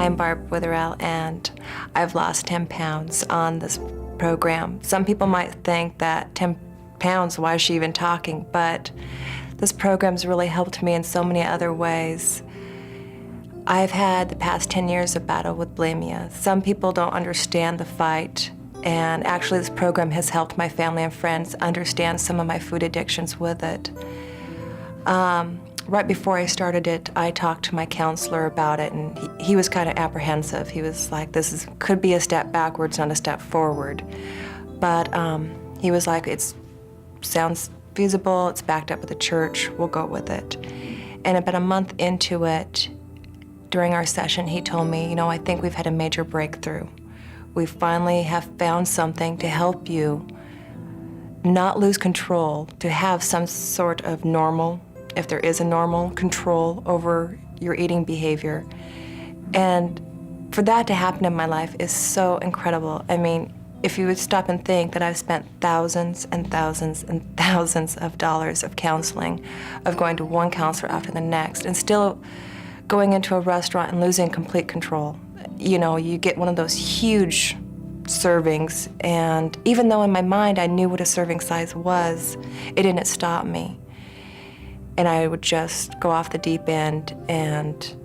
I'm Barb Witherell, and I've lost 10 pounds on this program. Some people might think that 10 pounds, why is she even talking? But this program's really helped me in so many other ways. I've had the past 10 years of battle with bulimia. Some people don't understand the fight, and actually this program has helped my family and friends understand some of my food addictions with it. Right before I started it, I talked to my counselor about it, and he was kind of apprehensive. He was like, could be a step backwards, not a step forward. But he was like, it sounds feasible, it's backed up with the church, we'll go with it. And about a month into it, during our session, he told me, I think we've had a major breakthrough. We finally have found something to help you not lose control, to have some sort of normal, if there is a normal, control over your eating behavior. And for that to happen in my life is so incredible. I mean, if you would stop and think that I've spent thousands and thousands and thousands of dollars of counseling, of going to one counselor after the next, and still going into a restaurant and losing complete control. You get one of those huge servings, and even though in my mind I knew what a serving size was, it didn't stop me. And I would just go off the deep end, and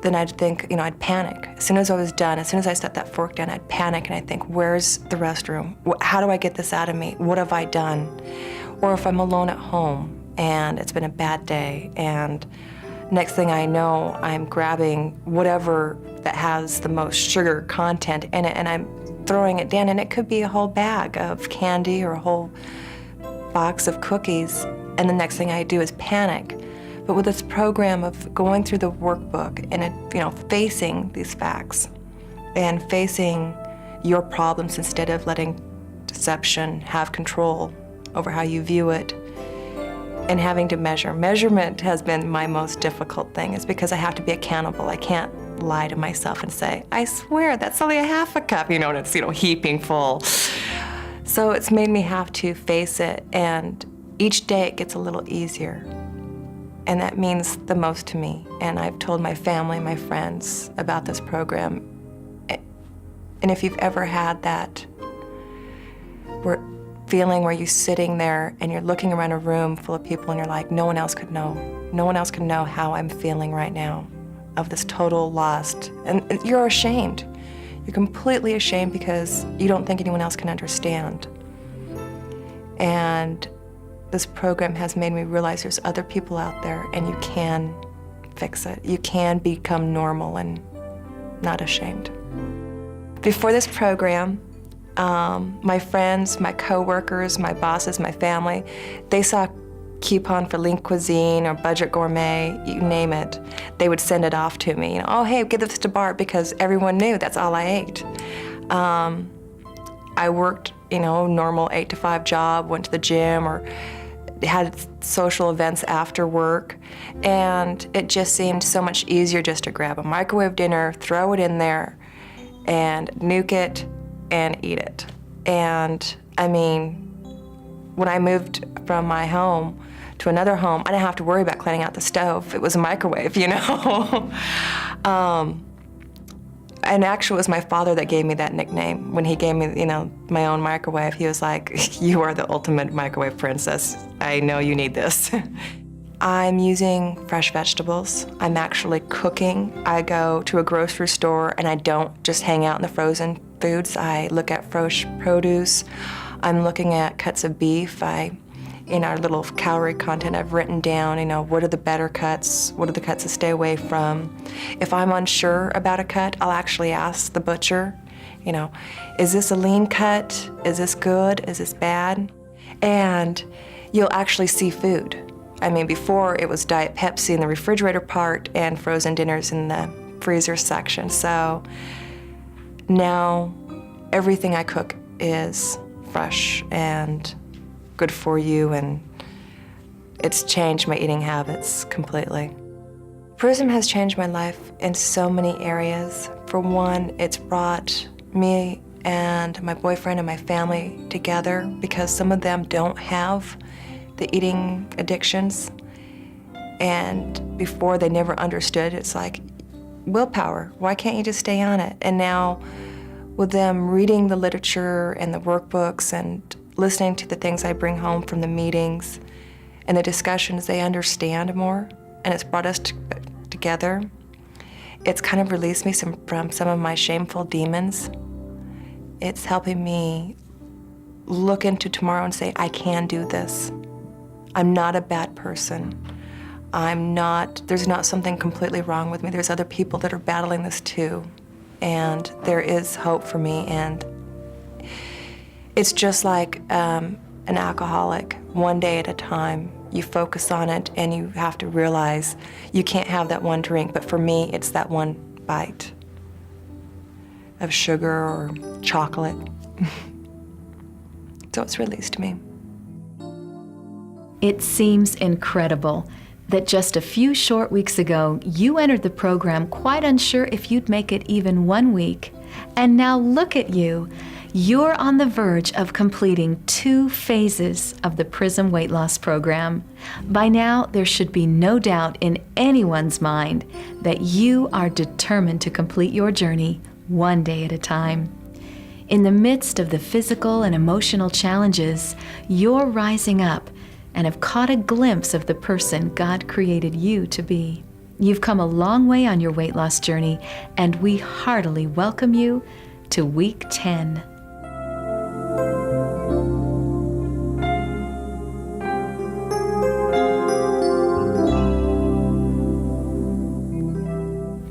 then I'd think, I'd panic. As soon as I was done, as soon as I set that fork down, I'd panic and I'd think, where's the restroom? How do I get this out of me? What have I done? Or if I'm alone at home and it's been a bad day, and next thing I know, I'm grabbing whatever that has the most sugar content in it and I'm throwing it down, and it could be a whole bag of candy or a whole box of cookies, and the next thing I do is panic. But with this program of going through the workbook and facing these facts and facing your problems instead of letting deception have control over how you view it, and having to measure. Measurement has been my most difficult thing. It's because I have to be accountable. I can't lie to myself and say, I swear that's only a half a cup, and it's heaping full. So it's made me have to face it, and each day it gets a little easier. And that means the most to me. And I've told my family, my friends about this program. And if you've ever had that feeling where you're sitting there and you're looking around a room full of people and you're like, no one else could know. No one else could know how I'm feeling right now of this total loss. And you're ashamed. You're completely ashamed because you don't think anyone else can understand. And this program has made me realize there's other people out there, and you can fix it. You can become normal and not ashamed. Before this program, my friends, my coworkers, my bosses, my family, they saw a coupon for Lean Cuisine or Budget Gourmet, you name it, they would send it off to me. Oh, hey, give this to Bart, because everyone knew that's all I ate. I worked, normal 8 to 5 job, went to the gym or had social events after work, and it just seemed so much easier just to grab a microwave dinner, throw it in there, and nuke it and eat it. And I mean, when I moved from my home to another home, I didn't have to worry about cleaning out the stove. It was a microwave, And actually, it was my father that gave me that nickname. When he gave me, my own microwave, he was like, you are the ultimate microwave princess. I know you need this. I'm using fresh vegetables. I'm actually cooking. I go to a grocery store and I don't just hang out in the frozen foods. I look at fresh produce. I'm looking at cuts of beef. In our little calorie content, I've written down, what are the better cuts? What are the cuts to stay away from? If I'm unsure about a cut, I'll actually ask the butcher, is this a lean cut? Is this good? Is this bad? And you'll actually see food. I mean, before it was Diet Pepsi in the refrigerator part and frozen dinners in the freezer section. So now everything I cook is fresh and good for you, and it's changed my eating habits completely. Prism has changed my life in so many areas. For one, it's brought me and my boyfriend and my family together because some of them don't have the eating addictions, and before they never understood. It's like willpower. Why can't you just stay on it? And now with them reading the literature and the workbooks and listening to the things I bring home from the meetings and the discussions, they understand more, and it's brought us together. It's kind of released me from some of my shameful demons. It's helping me look into tomorrow and say, I can do this. I'm not a bad person. There's not something completely wrong with me. There's other people that are battling this too. And there is hope for me. And it's just like an alcoholic, one day at a time. You focus on it and you have to realize you can't have that one drink, but for me, it's that one bite of sugar or chocolate. So it's released me. It seems incredible that just a few short weeks ago, you entered the program quite unsure if you'd make it even 1 week. And now look at you. You're on the verge of completing 2 phases of the PRISM weight loss program. By now, there should be no doubt in anyone's mind that you are determined to complete your journey one day at a time. In the midst of the physical and emotional challenges, you're rising up and have caught a glimpse of the person God created you to be. You've come a long way on your weight loss journey, and we heartily welcome you to week 10.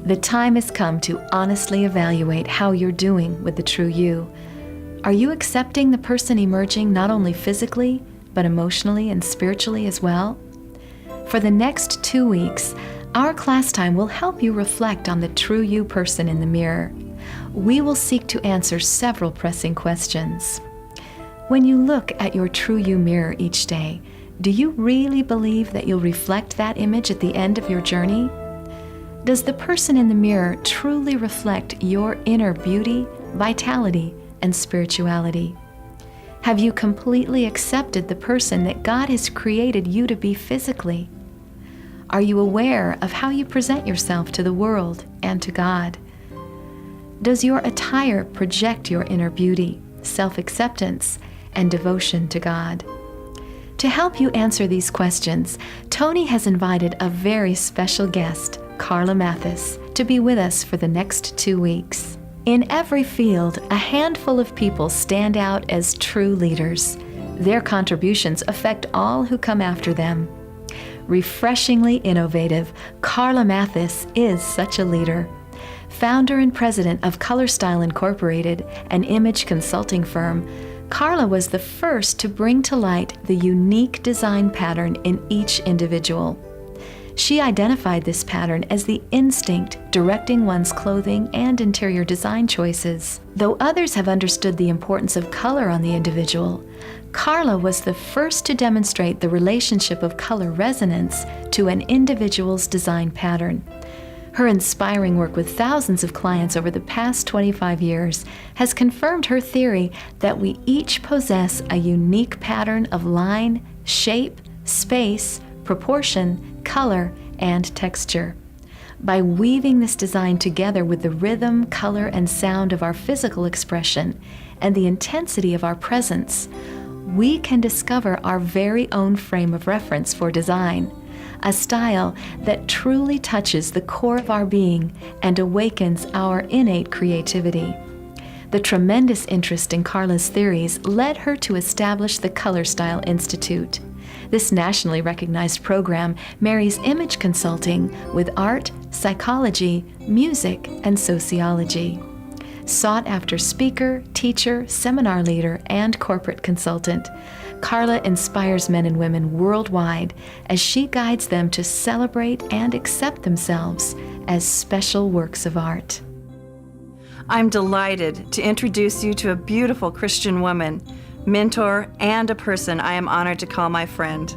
The time has come to honestly evaluate how you're doing with the true you. Are you accepting the person emerging not only physically, but emotionally and spiritually as well? For the next 2 weeks, our class time will help you reflect on the true you person in the mirror. We will seek to answer several pressing questions. When you look at your true you mirror each day, do you really believe that you'll reflect that image at the end of your journey? Does the person in the mirror truly reflect your inner beauty, vitality, and spirituality? Have you completely accepted the person that God has created you to be physically? Are you aware of how you present yourself to the world and to God? Does your attire project your inner beauty, self-acceptance, and devotion to God? To help you answer these questions, Tony has invited a very special guest, Carla Mathis, to be with us for the next 2 weeks. In every field, a handful of people stand out as true leaders. Their contributions affect all who come after them. Refreshingly innovative, Carla Mathis is such a leader. Founder and president of Color Style Incorporated, an image consulting firm, Carla was the first to bring to light the unique design pattern in each individual. She identified this pattern as the instinct directing one's clothing and interior design choices. Though others have understood the importance of color on the individual, Carla was the first to demonstrate the relationship of color resonance to an individual's design pattern. Her inspiring work with thousands of clients over the past 25 years has confirmed her theory that we each possess a unique pattern of line, shape, space, proportion, color, and texture. By weaving this design together with the rhythm, color, and sound of our physical expression and the intensity of our presence, we can discover our very own frame of reference for design, a style that truly touches the core of our being and awakens our innate creativity. The tremendous interest in Carla's theories led her to establish the Color Style Institute. This nationally recognized program marries image consulting with art, psychology, music, and sociology. Sought after speaker, teacher, seminar leader, and corporate consultant, Carla inspires men and women worldwide as she guides them to celebrate and accept themselves as special works of art. I'm delighted to introduce you to a beautiful Christian woman, mentor, and a person I am honored to call my friend.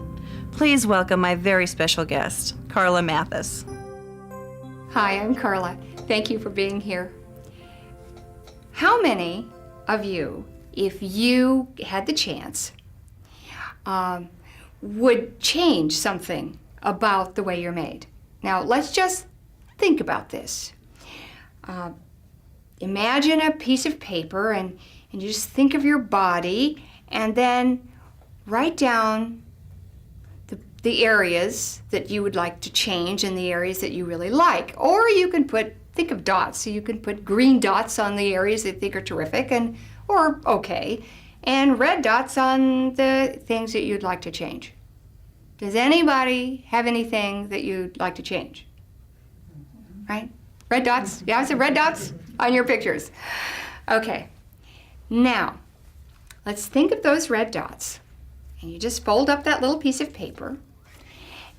Please welcome my very special guest, Carla Mathis. Hi, I'm Carla. Thank you for being here. How many of you, if you had the chance, would change something about the way you're made? Now, let's just think about this. imagine a piece of paper and you just think of your body and then write down the areas that you would like to change and the areas that you really like. Or you can think of dots, so you can put green dots on the areas that you think are terrific or okay, and red dots on the things that you'd like to change. Does anybody have anything that you'd like to change? Right? Red dots? Yeah, I said red dots on your pictures. Okay. Now, let's think of those red dots. And you just fold up that little piece of paper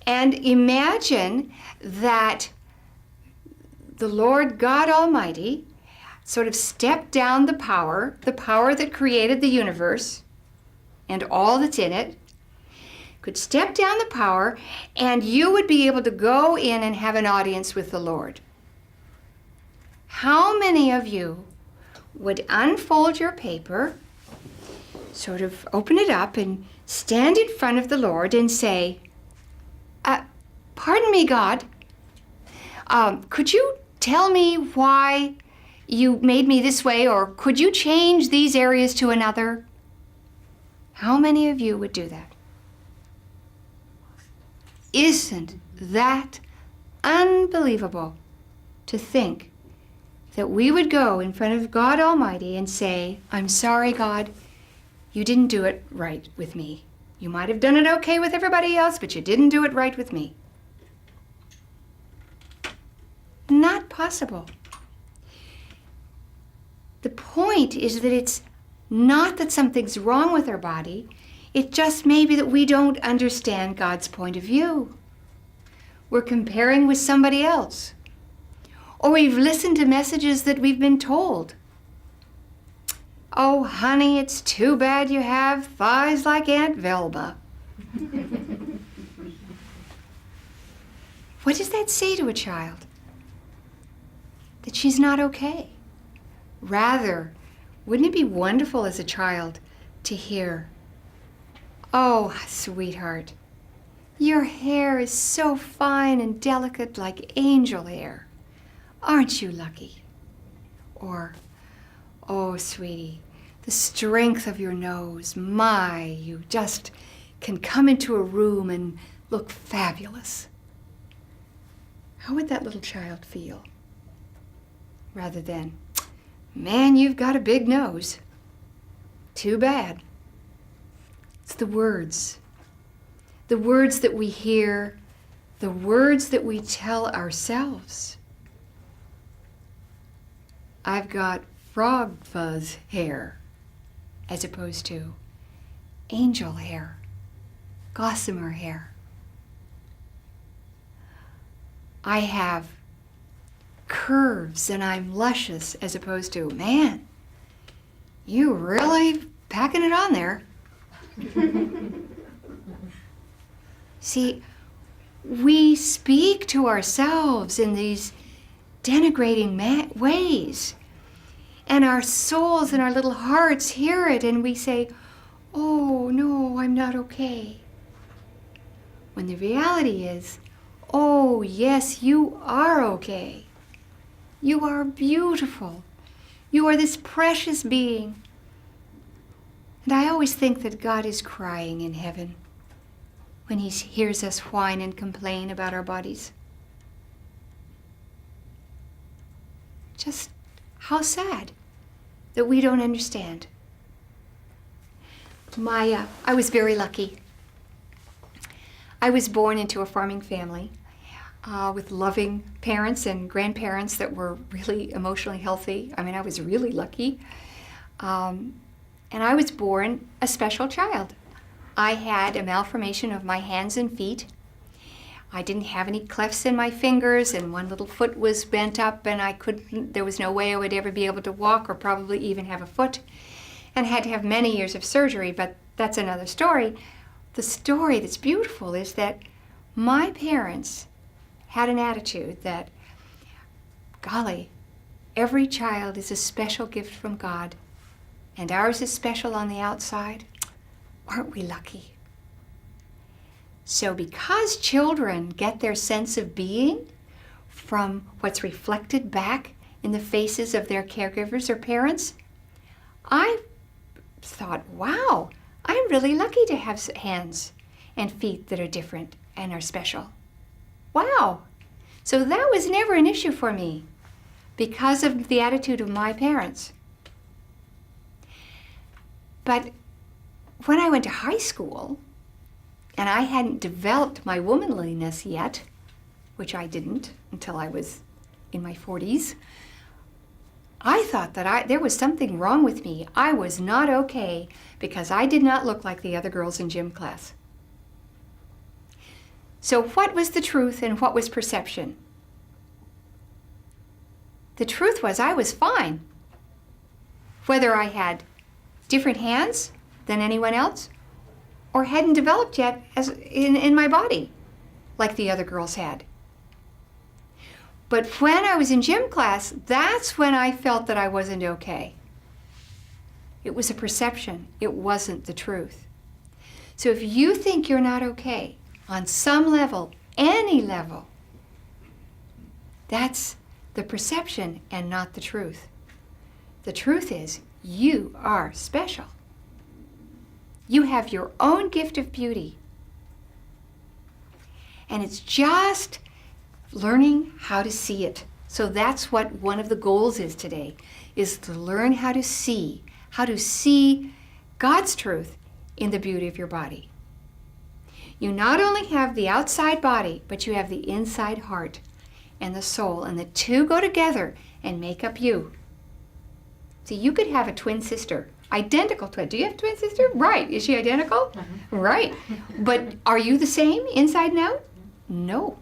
and imagine that the Lord God Almighty sort of stepped down the power that created the universe and all that's in it, could step down the power, and you would be able to go in and have an audience with the Lord. How many of you would unfold your paper, sort of open it up, and stand in front of the Lord and say, pardon me, God, could you tell me why you made me this way, or could you change these areas to another? How many of you would do that? Isn't that unbelievable to think that we would go in front of God Almighty and say, I'm sorry, God, you didn't do it right with me. You might have done it okay with everybody else, but you didn't do it right with me. Not possible. The point is that it's not that something's wrong with our body. It just may be that we don't understand God's point of view. We're comparing with somebody else. Or we've listened to messages that we've been told. Oh, honey, it's too bad you have thighs like Aunt Velma. What does that say to a child? That she's not okay. Rather, wouldn't it be wonderful as a child to hear, oh, sweetheart, your hair is so fine and delicate like angel hair. Aren't you lucky? Or, oh, sweetie, the strength of your nose. My, you just can come into a room and look fabulous. How would that little child feel? Rather than, man, you've got a big nose. Too bad. It's the words that we hear, the words that we tell ourselves. I've got frog fuzz hair as opposed to angel hair, gossamer hair. I have curves and I'm luscious as opposed to, man, you really packing it on there. See, we speak to ourselves in these denigrating ways. And our souls and our little hearts hear it and we say, oh, no, I'm not okay. When the reality is, oh, yes, you are okay. You are beautiful. You are this precious being. And I always think that God is crying in heaven when he hears us whine and complain about our bodies. Just how sad that we don't understand. I was very lucky. I was born into a farming family with loving parents and grandparents that were really emotionally healthy. I mean, I was really lucky. And I was born a special child. I had a malformation of my hands and feet. I didn't have any clefts in my fingers, and one little foot was bent up, and there was no way I would ever be able to walk or probably even have a foot, and had to have many years of surgery, but that's another story. The story that's beautiful is that my parents had an attitude that, golly, every child is a special gift from God, and ours is special on the outside. Aren't we lucky? So because children get their sense of being from what's reflected back in the faces of their caregivers or parents, I thought, wow, I'm really lucky to have hands and feet that are different and are special. Wow. So that was never an issue for me because of the attitude of my parents. But when I went to high school, and I hadn't developed my womanliness yet, which I didn't until I was in my 40s, I thought that there was something wrong with me. I was not okay because I did not look like the other girls in gym class. So what was the truth and what was perception? The truth was I was fine. Whether I had different hands than anyone else or hadn't developed yet as in my body like the other girls had. But when I was in gym class, that's when I felt that I wasn't okay. It was a perception. It wasn't the truth. So if you think you're not okay on some level, any level, that's the perception and not the truth. The truth is you are special. You have your own gift of beauty. And it's just learning how to see it. So that's what one of the goals is today, is to learn how to see God's truth in the beauty of your body. You not only have the outside body, but you have the inside heart and the soul, and the two go together and make up you. See, you could have a twin sister, identical twin. Do you have a twin sister? Right. Is she identical? Right. But are you the same inside and out? No.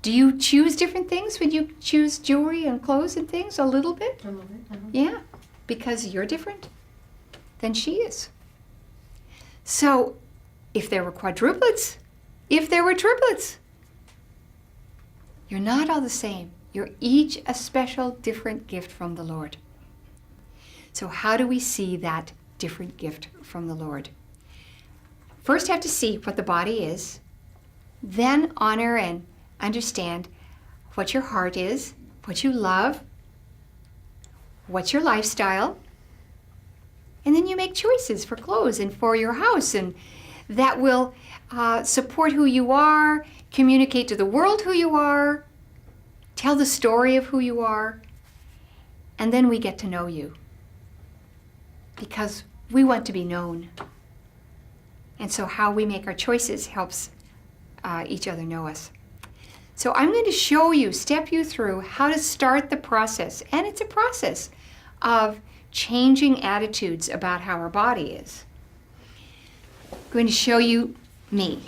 Do you choose different things when you choose jewelry and clothes and things? A little bit? A little bit. Yeah, because you're different than she is. So if there were quadruplets, if there were triplets, you're not all the same. You're each a special, different gift from the Lord. So how do we see that different gift from the Lord? First have to see what the body is, then honor and understand what your heart is, what you love, what's your lifestyle, and then you make choices for clothes and for your house, and that will support who you are, communicate to the world who you are, tell the story of who you are, and then we get to know you because we want to be known. And so how we make our choices helps each other know us. So I'm going to show you, step you through how to start the process. And it's a process of changing attitudes about how our body is. I'm going to show you me.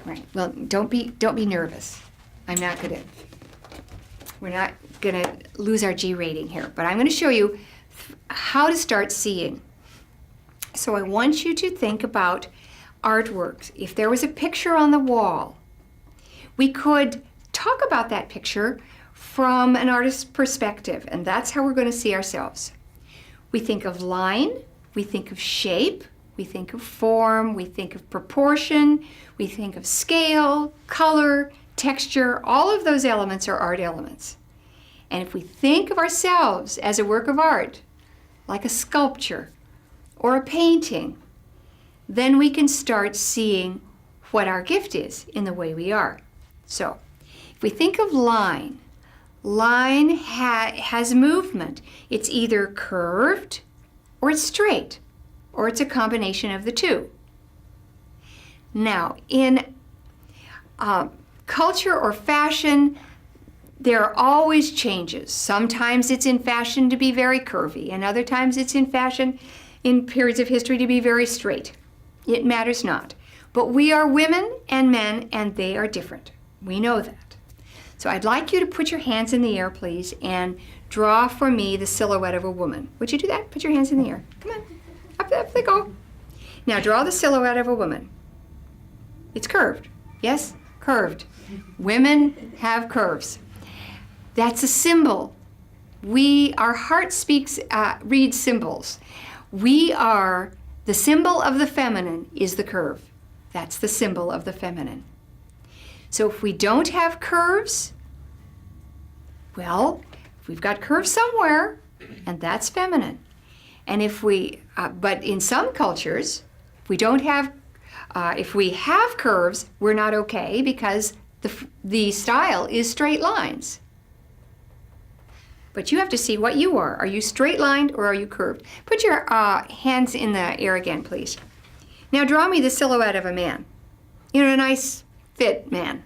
Right. Well, don't be nervous. We're not going to lose our G rating here, but I'm going to show you how to start seeing. So I want you to think about artworks. If there was a picture on the wall, we could talk about that picture from an artist's perspective, and that's how we're going to see ourselves. We think of line, we think of shape, we think of form, we think of proportion, we think of scale, color, texture. All of those elements are art elements. And if we think of ourselves as a work of art, like a sculpture or a painting, then we can start seeing what our gift is in the way we are. So, if we think of line, has movement. It's either curved or it's straight, or it's a combination of the two. Now, in culture or fashion, there are always changes. Sometimes it's in fashion to be very curvy, and other times it's in fashion in periods of history to be very straight. It matters not. But we are women and men, and they are different. We know that. So I'd like you to put your hands in the air, please, and draw for me the silhouette of a woman. Would you do that? Put your hands in the air. Come on. Up they go. Now draw the silhouette of a woman. It's curved. Yes? Curved. Women have curves. That's a symbol. Our heart reads symbols. The symbol of the feminine is the curve. That's the symbol of the feminine. So if we don't have curves, well, we've got curves somewhere, and that's feminine. And if we, but in some cultures, we don't have, if we have curves, we're not okay because the style is straight lines. But you have to see what you are. Are you straight lined or are you curved? Put your hands in the air again, please. Now draw me the silhouette of a man. You know, a nice fit man.